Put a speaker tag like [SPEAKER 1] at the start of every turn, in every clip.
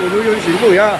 [SPEAKER 1] 我都有行不呀。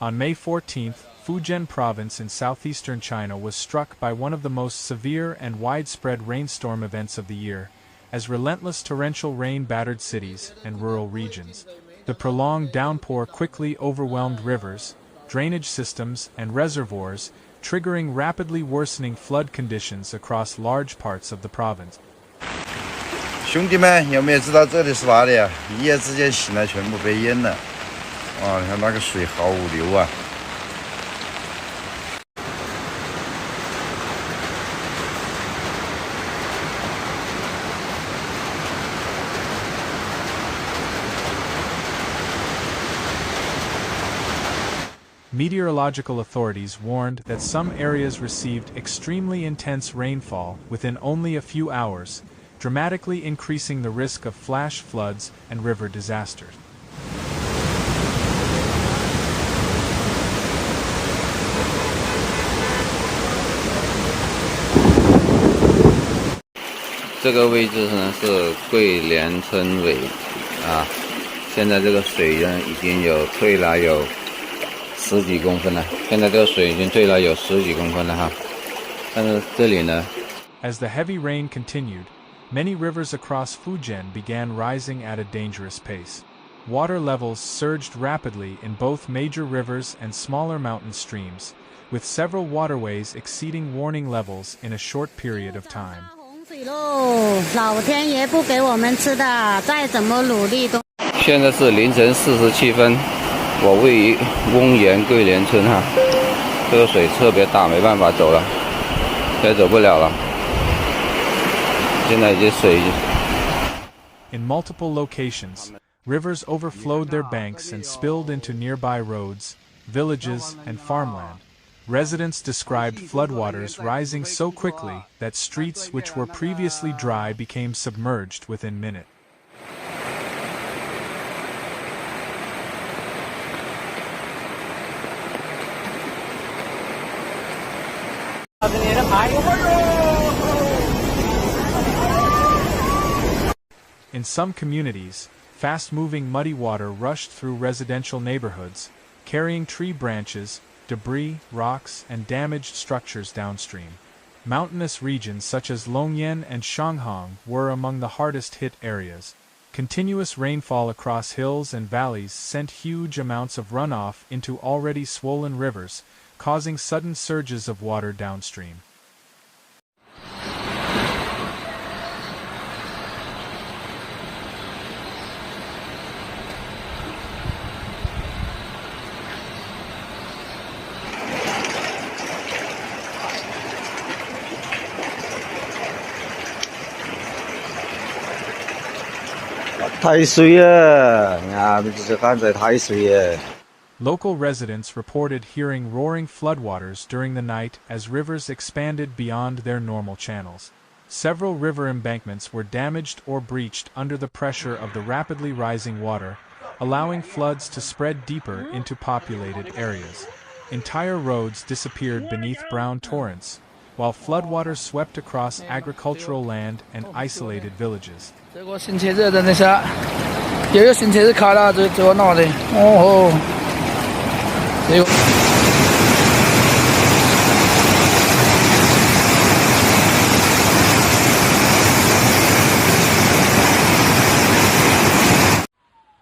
[SPEAKER 2] On May 14th, Fujian Province in southeastern China was struck by one of the most severe and widespread rainstorm events of the year, as relentless torrential rain battered cities and rural regions. The prolonged downpour quickly overwhelmed rivers, drainage systems, and reservoirs, triggering rapidly worsening flood conditions across large parts of the province.
[SPEAKER 3] 兄弟们，有没有知道这里是哪里啊？一夜之间醒来，全部被淹了。哇，你看那个水好流啊！
[SPEAKER 2] Meteorological authorities warned that some areas received extremely intense rainfall within only a few hours, dramatically increasing the risk of flash floods and river disasters.
[SPEAKER 4] 这个位置呢是桂联村尾啊，现在这个水呢已经有退了有10几公分了，现在这个水已经退了有10几公分了哈。但是这里呢
[SPEAKER 2] As the heavy rain continued, many rivers across Fujian began rising at a dangerous pace. Water levels surged rapidly in both major rivers and smaller mountain streams, with several waterways exceeding warning levels in a short period of time.
[SPEAKER 5] 老天爷不给我们吃的，再怎么努力都。
[SPEAKER 4] 现在是凌晨47分，我位于翁源桂联村哈，这个水特别大，没办法走了，也走不了了。现在已经水。
[SPEAKER 2] In multiple locations, rivers overflowed their banks and spilled into nearby roads, villages, and farmland. Residents described floodwaters rising so quickly that streets which were previously dry became submerged within minutes. In some communities, fast-moving muddy water rushed through residential neighborhoods, carrying tree branches, debris, rocks, and damaged structures downstream. Mountainous regions such as Longyan and Shanghang were among the hardest hit areas. Continuous rainfall across hills and valleys sent huge amounts of runoff into already swollen rivers, causing sudden surges of water downstream. Local residents reported hearing roaring floodwaters during the night as rivers expanded beyond their normal channels. Several river embankments were damaged or breached under the pressure of the rapidly rising water, allowing floods to spread deeper into populated areas. Entire roads disappeared beneath brown torrents, while floodwaters swept across agricultural land and isolated villages.
[SPEAKER 6] 这个新车子真的是，又有新车子开了，这个闹的，哦吼，这个。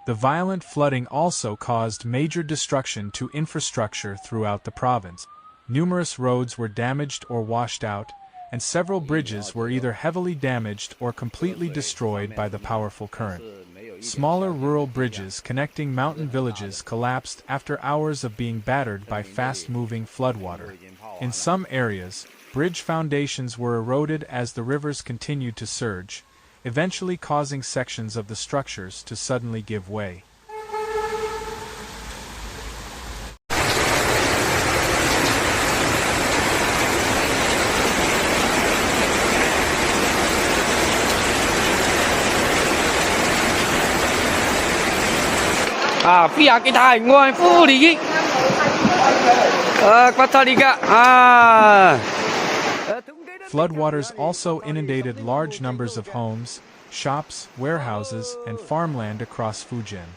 [SPEAKER 2] The violent flooding also caused major destruction to infrastructure throughout the province. Numerous roads were damaged or washed out, and several bridges were either heavily damaged or completely destroyed by the powerful current. Smaller rural bridges connecting mountain villages collapsed after hours of being battered by fast-moving floodwater. In some areas, bridge foundations were eroded as the rivers continued to surge, eventually causing sections of the structures to suddenly give way.
[SPEAKER 6] 啊，不要给他我福利。
[SPEAKER 2] Floodwaters also inundated large numbers of homes, shops, warehouses, and farmland across Fujian.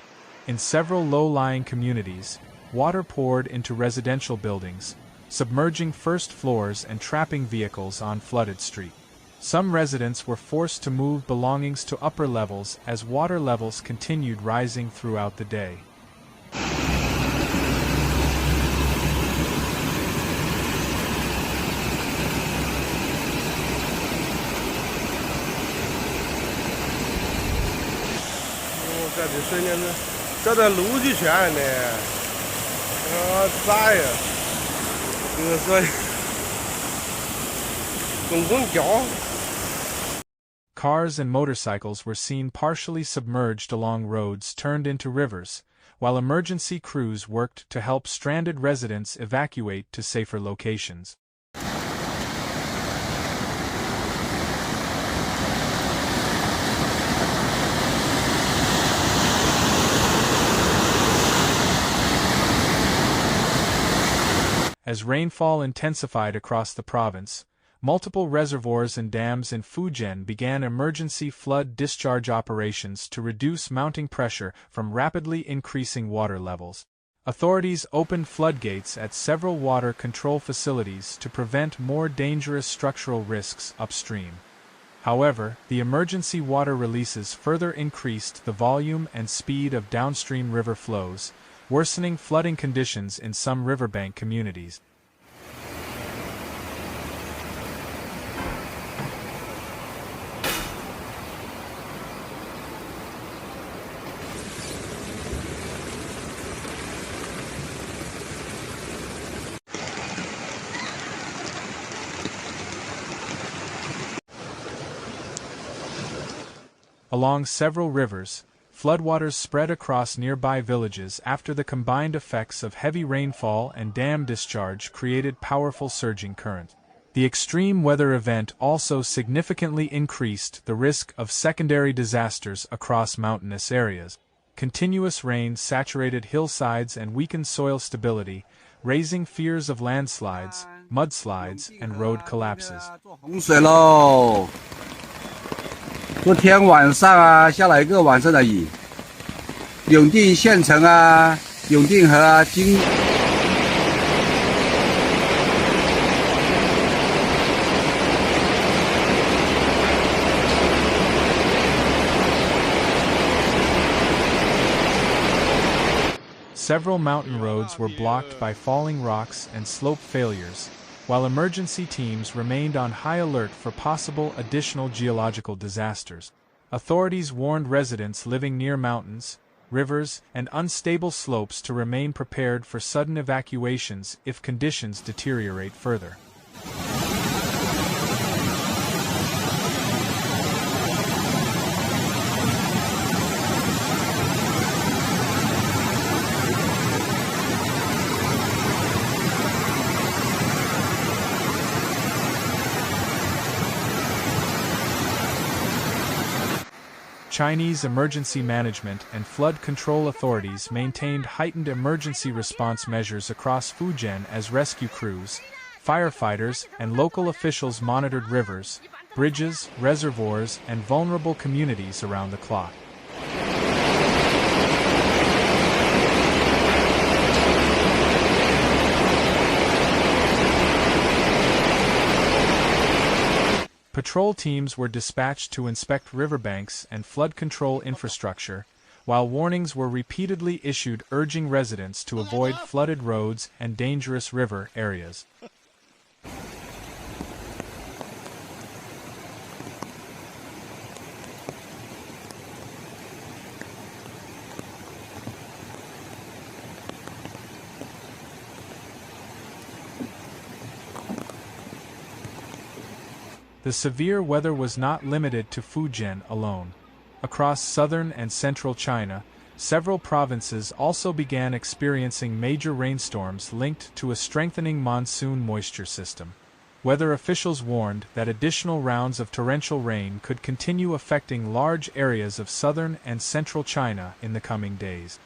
[SPEAKER 2] In several low-lying communities, water poured into residential buildings, submerging first floors and trapping vehicles on flooded streets. Some residents were forced to move belongings to upper levels as water levels continued rising throughout the day. Cars and motorcycles were seen partially submerged along roads turned into rivers, while emergency crews worked to help stranded residents evacuate to safer locations. As rainfall intensified across the province, multiple reservoirs and dams in Fujian began emergency flood discharge operations to reduce mounting pressure from rapidly increasing water levels. Authorities opened floodgates at several water control facilities to prevent more dangerous structural risks upstream. However, the emergency water releases further increased the volume and speed of downstream river flows, worsening flooding conditions in some riverbank communities. Along several rivers, floodwaters spread across nearby villages after the combined effects of heavy rainfall and dam discharge created powerful surging current. The extreme weather event also significantly increased the risk of secondary disasters across mountainous areas. Continuous rain saturated hillsides and weakened soil stability, raising fears of landslides, mudslides, and road collapses.
[SPEAKER 1] 昨天晚上啊，下了一个晚上的雨，永定县城啊，永定河啊，Several
[SPEAKER 2] mountain roads were blocked by falling rocks and slope failures, while emergency teams remained on high alert for possible additional geological disasters. Authorities warned residents living near mountains, rivers, and unstable slopes to remain prepared for sudden evacuations if conditions deteriorate further. Chinese emergency management and flood control authorities maintained heightened emergency response measures across Fujian as rescue crews, firefighters, and local officials monitored rivers, bridges, reservoirs, and vulnerable communities around the clock. Patrol teams were dispatched to inspect riverbanks and flood control infrastructure, while warnings were repeatedly issued urging residents to avoid flooded roads and dangerous river areas. The severe weather was not limited to Fujian alone. Across southern and central China, several provinces also began experiencing major rainstorms linked to a strengthening monsoon moisture system. Weather officials warned that additional rounds of torrential rain could continue affecting large areas of southern and central China in the coming days.